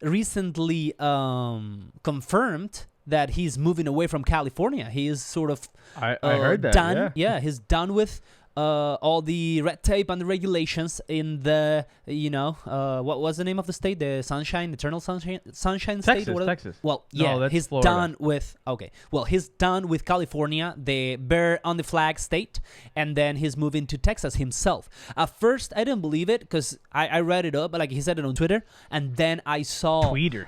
recently confirmed that he's moving away from California. He is sort of I heard that. done. Yeah. He's done with all the red tape and the regulations in the, what was the name of the state? The Eternal Sunshine State? Or whatever. Texas. Well, No, yeah, that's he's Florida. done with, he's done with California, the bear on the flag state, and then he's moving to Texas himself. At first, I didn't believe it because I read it up, but like he said it on Twitter, and then I saw Twitter.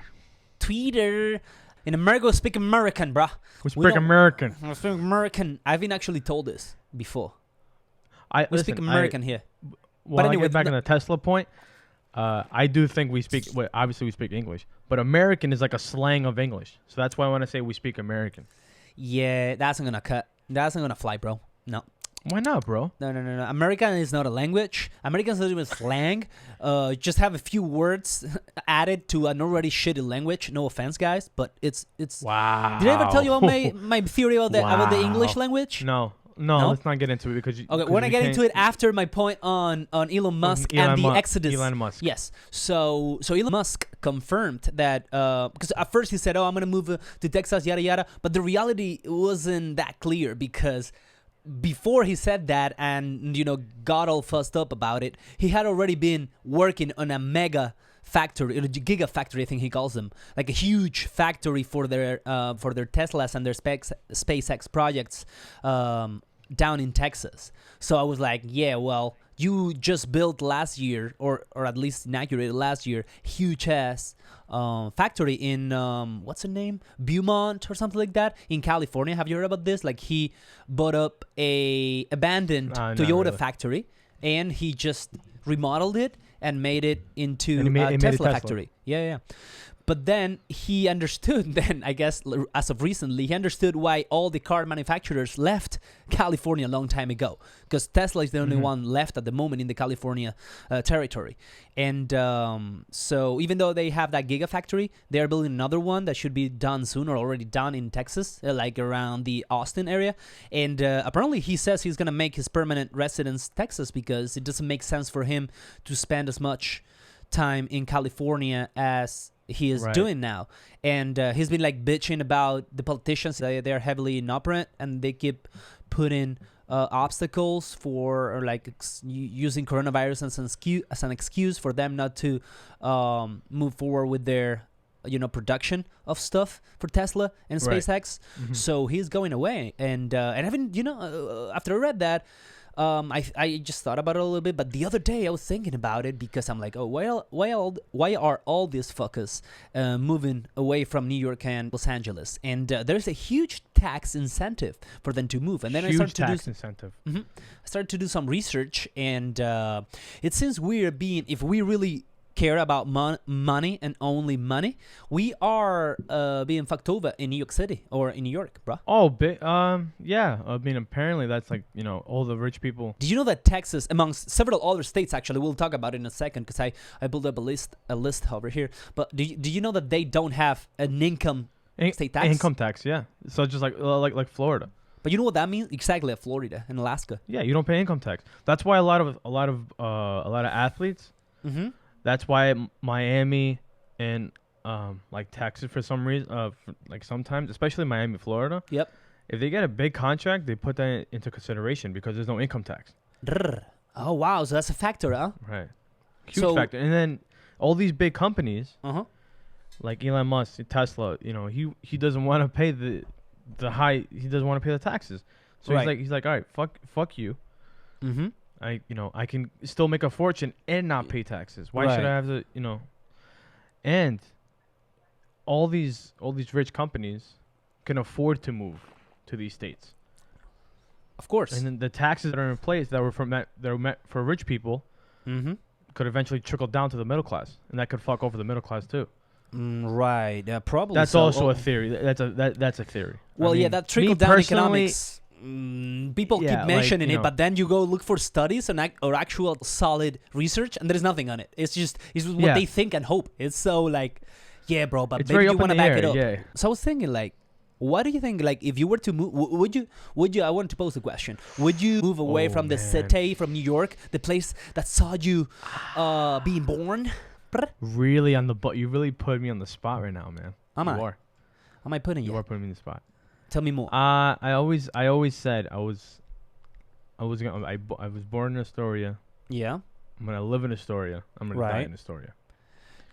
In America, we speak American, bruh. We speak American. We speak American. I've been actually told this before. We speak Listen, American here. Well, anyway, I get back on the Tesla point. I do think we speak. Well, obviously, we speak English, but American is like a slang of English. So that's why I want to say we speak American. Yeah, that's not gonna cut. That's not gonna fly, bro. No. Why not, bro? No. American is not a language. American is not even slang. Just have a few words added to an already shitty language. No offense, guys, but it's. Wow. Did I ever tell you about my theory about the English language? No, let's not get into it because we're gonna get into it after my point on Elon Musk and the Exodus. Elon Musk. Yes. So Elon Musk confirmed that because at first he said, "Oh, I'm gonna move to Texas, yada yada," but the reality wasn't that clear because before he said that and got all fussed up about it, he had already been working on a mega factory, a gigafactory, I think he calls them, like a huge factory for their Teslas and their SpaceX projects down in Texas. So I was like, yeah, well, you just built last year, or at least inaugurated last year, huge ass factory in what's the name, Beaumont or something like that in California. Have you heard about this? Like he bought up a abandoned Toyota factory and he just remodeled it and made it into a Tesla factory. Yeah. But then he understood, I guess, as of recently, he understood why all the car manufacturers left California a long time ago. Because Tesla is the only one left at the moment in the California territory. And so even though they have that gigafactory, they're building another one that should be done soon or already done in Texas, like around the Austin area. And apparently he says he's going to make his permanent residence Texas because it doesn't make sense for him to spend as much time in California as he is doing now. And he's been like bitching about the politicians. They're heavily inoperant and they keep putting obstacles for using coronavirus as an excuse for them not to move forward with their production of stuff for Tesla and SpaceX. So he's going away. And I've been after I read that, I just thought about it a little bit, but the other day I was thinking about it because I'm like, oh, why are all these fuckers moving away from New York and Los Angeles? And there's a huge tax incentive for them to move. And then I started to do some research, and it seems weird if we really care about money and only money, we are being fucked over in New York City or in New York, bro. Oh, yeah. I mean, apparently that's like, all the rich people. Did you know that Texas, amongst several other states, actually, we'll talk about it in a second because I built up a list over here. But do you know that they don't have an state tax? Income tax, yeah. So just like Florida. But you know what that means? Exactly, like Florida and Alaska. Yeah, you don't pay income tax. That's why a lot of athletes. Mm-hmm. That's why Miami and like Texas for some reason, sometimes, especially Miami, Florida. Yep. If they get a big contract, they put that into consideration because there's no income tax. Oh wow, so that's a factor, huh? Right. Huge factor. And then all these big companies, like Elon Musk, Tesla, he doesn't want to pay the high. He doesn't want to pay the taxes. So he's like, all right, fuck you. Mm-hmm. I can still make a fortune and not pay taxes. Why should I have to, And all these rich companies can afford to move to these states. Of course. And then the taxes that are in place that were meant for rich people could eventually trickle down to the middle class, and that could fuck over the middle class too. Right. Probably. That's also a theory. That's a theory. Well, that trickle down economics. People keep mentioning it, but then you go look for studies or actual solid research, and there's nothing on it. It's what they think and hope. It's so like, yeah, bro, but maybe you want to back it up. Yeah. So I was thinking, like, what do you think? Like, if you were to move, would you? I want to pose a question. Would you move away from the city, from New York, the place that saw you being born? really on the butt. You really put me on the spot right now, man. Am I? You are. Am I putting you? You are putting me in the spot. Tell me more. I always said I was born in Astoria. Yeah. I'm gonna live in Astoria. I'm gonna die in Astoria.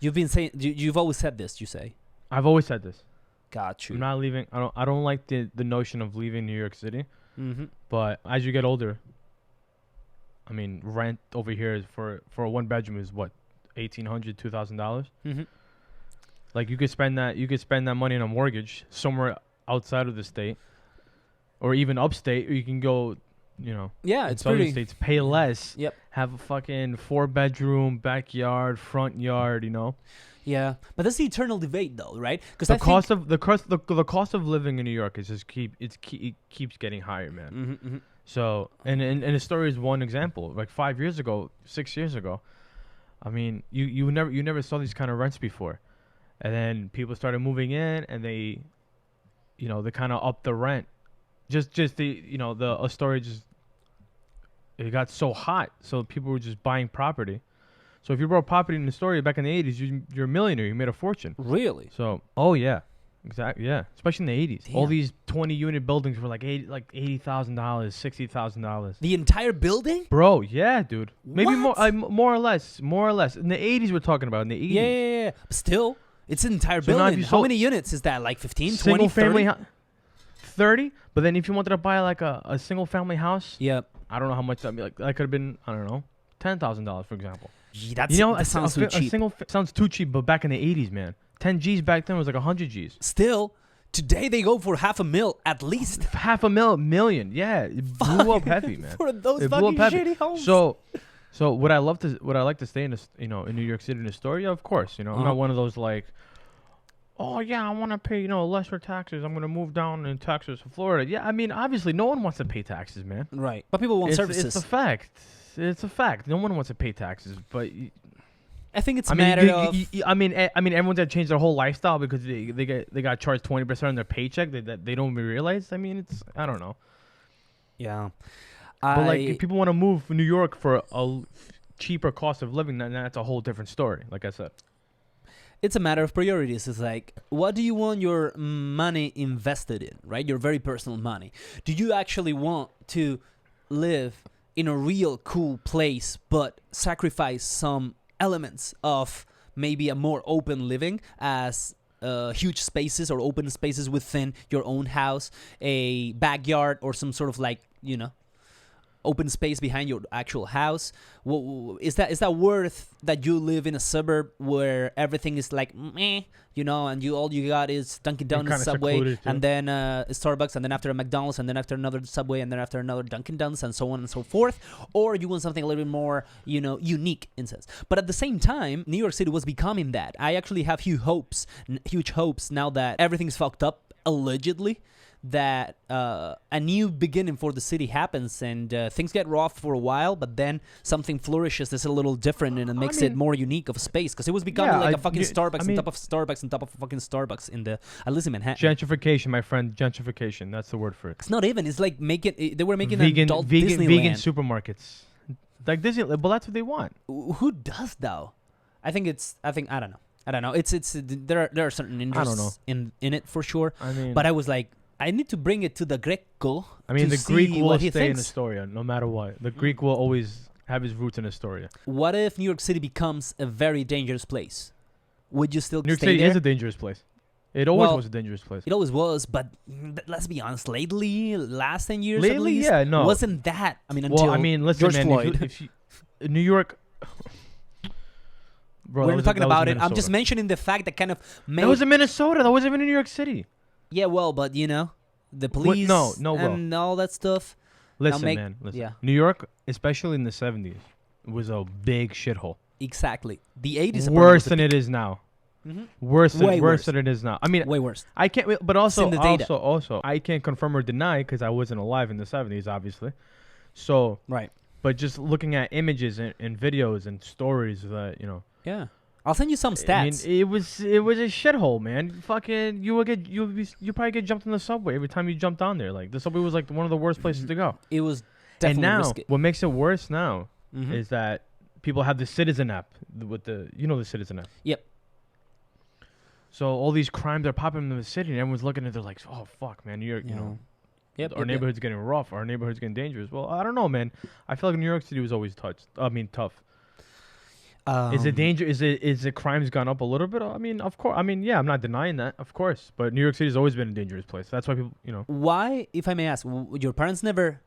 You've been saying. You've always said this. You say. I've always said this. Got you. I'm not leaving. I don't like the notion of leaving New York City. Mm-hmm. But as you get older, I mean, rent over here is for a 1-bedroom is what, $1,800, $2,000. Mm-hmm. Like you could spend that money on a mortgage somewhere outside of the state, or even upstate. Or you can go, Yeah, it's southern pretty. states, pay less. Yep. Have a fucking 4-bedroom backyard, front yard. Yeah, but that's the eternal debate, though, right? Because the cost of living in New York is just it keeps getting higher, man. Mm-hmm, mm-hmm. So and Astoria is one example. Like 5 years ago, 6 years ago, I mean, you never saw these kind of rents before, and then people started moving in, and they kind of upped the rent. Just the Astoria it got so hot, so people were just buying property. So if you bought property in Astoria back in the 80s, you're a millionaire. You made a fortune. Really? So, oh yeah, exactly, yeah. Especially in the 80s, Damn. all these 20-unit buildings were like $80,000, $60,000. The entire building? Bro, yeah, dude. Maybe What? more or less. In the 80s, we're talking about in the 80s. Yeah. But still, it's an entire So now if building. you How sold- many units is that? Like 15, 20, Single 30? family 30. But then if you wanted to buy like a single family house, Yep. I don't know how much that'd be. Like that could have been, I don't know, $10,000 for example. That sounds too cheap. Sounds too cheap, but back in the 80s, man, 10 G's back then was like 100 G's. Still, today they go for $500,000 at least. $500,000, yeah, it blew up heavy, man. For those It blew fucking up heavy. shitty homes. So would I like to stay in in New York City in Astoria? Of course, I'm not one of those like, oh yeah, I want to pay lesser taxes. I'm gonna move down in Texas or Florida. Yeah, I mean obviously no one wants to pay taxes, man. Right, but people want services. It's a fact. It's a fact. No one wants to pay taxes, but I think it's a matter of. I mean, everyone's got to change their whole lifestyle because they got charged 20% on their paycheck that they don't even realize. I mean, I don't know. Yeah, but like if people want to move to New York for a cheaper cost of living, then that's a whole different story. Like I said, it's a matter of priorities. It's like, what do you want your money invested in, right? Your very personal money. Do you actually want to live in a real cool place, but sacrifice some elements of maybe a more open living as huge spaces or open spaces within your own house, a backyard or some sort of like, open space behind your actual house? Is that worth that you live in a suburb where everything is like meh, and all you got is Dunkin' Donuts, Subway, and then Starbucks, and then after a McDonald's, and then after another Subway, and then after another Dunkin' Donuts, and so on and so forth? Or you want something a little bit more, unique in sense. But at the same time, New York City was becoming that. I actually have huge hopes now that everything's fucked up, allegedly, that a new beginning for the city happens, and things get rough for a while, but then something flourishes that's a little different, and it makes it more unique of a space, because it was becoming like a fucking Starbucks on top of Starbucks on top of a fucking Starbucks at least in Manhattan. Gentrification, my friend, gentrification. That's the word for it. It's not even. It's like they were making vegan, an adult vegan Disneyland. supermarkets, like Disney. Well, that's what they want. Who does though? I don't know. It's there are certain interests in it for sure. I mean, but I was like, I need to bring it to the Greco. I mean, the Greek will stay in thinks. Astoria no matter what. The Greek will always have his roots in Astoria. What if New York City becomes a very dangerous place? Would you still New York stay City there? is a dangerous place. It always was a dangerous place. It always was, but let's be honest. Lately, last 10 years at least, yeah, no, wasn't that? I mean, until listen, George man. Floyd. If you, New York. Bro, we're not talking about it. I'm just mentioning the fact that kind of made. That was in Minnesota. That wasn't even in New York City. Yeah, well, but the police and all that stuff. Listen, man. Listen. Yeah. New York, especially in the 70s, was a big shithole. Exactly. The 80s worse than it is now. Mm-hmm. Worse than it is now. I mean, way worse. I can't. But also, the data. also, I can't confirm or deny because I wasn't alive in the 70s, obviously. So right. But just looking at images and videos and stories that Yeah. I'll send you some stats. I mean, it was a shithole, man. Fucking, you probably get jumped in the subway every time you jumped on there. Like the subway was like one of the worst places to go. It was definitely and now, risky. what makes it worse now is that people have the Citizen app with the the Citizen app. Yep. So all these crimes are popping in the city, and everyone's looking at it like, oh fuck, man, New York, our neighborhood's getting rough, our neighborhood's getting dangerous. Well, I don't know, man. I feel like New York City was always tough. Is it danger? Is the crimes gone up a little bit? I mean, of course. I mean, yeah, I'm not denying that, of course. But New York City's always been a dangerous place. That's why people, Why, if I may ask, your parents never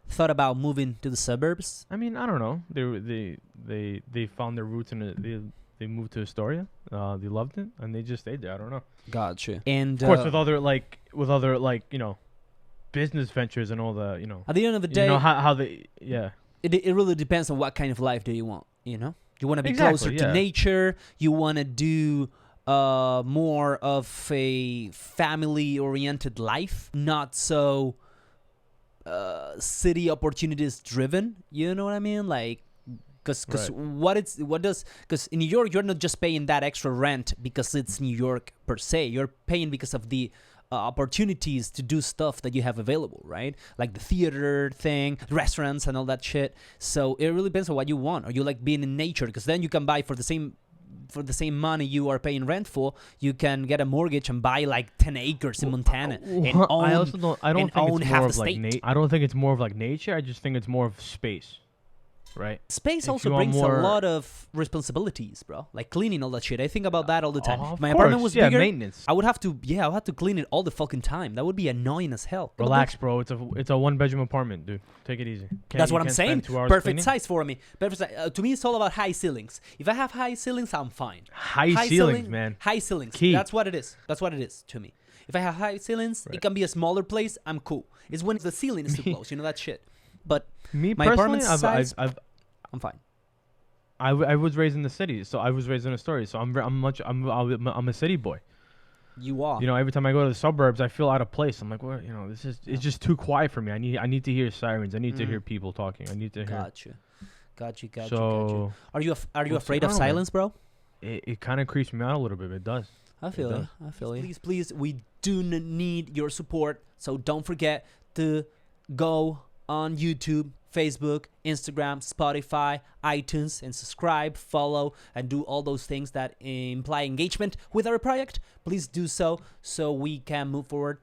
thought about moving to the suburbs? I mean, I don't know. They found their roots in they moved to Astoria. They loved it, and they just stayed there. I don't know. Gotcha. And of course, with other business ventures and all the at the end of the day, how they It really depends on what kind of life do you want. You want to be closer to nature. You want to do more of a family-oriented life, not so city opportunities driven. You know what I mean? Like, because in New York you're not just paying that extra rent because it's New York per se. You're paying because of the opportunities to do stuff that you have available, right? Like the theater thing, restaurants and all that shit. So it really depends on what you want. Or you like being in nature, because then you can buy for the same money you are paying rent for, you can get a mortgage and buy like 10 acres in Montana and own. I don't think it's more of like nature. I just think it's more of space. Right. Space also brings a lot of responsibilities, bro. Like cleaning all that shit. I think about that all the time. If my apartment was bigger, maintenance. I would have to clean it all the fucking time. That would be annoying as hell. Relax, bro. It's a 1-bedroom apartment, dude. Take it easy. That's what I'm saying. Perfect size for me. To me, it's all about high ceilings. If I have high ceilings, I'm fine. High ceilings, man. High ceilings. Key. That's what it is. That's what it is to me. If I have high ceilings, it can be a smaller place. I'm cool. It's when the ceiling is too close. That shit. But me my personally, size, I'm fine. I was raised in the city, so I was raised in Astoria, so I'm a city boy. You are. Every time I go to the suburbs, I feel out of place. I'm like, what? It's just too quiet for me. I need to hear sirens. I need to hear people talking. I need to hear. Got you. So are you afraid of silence, bro? It kind of creeps me out a little bit. It does. I feel you. Please, we do need your support. So don't forget to go on YouTube, Facebook, Instagram, Spotify, iTunes, and subscribe, follow, and do all those things that imply engagement with our project. Please do so we can move forward.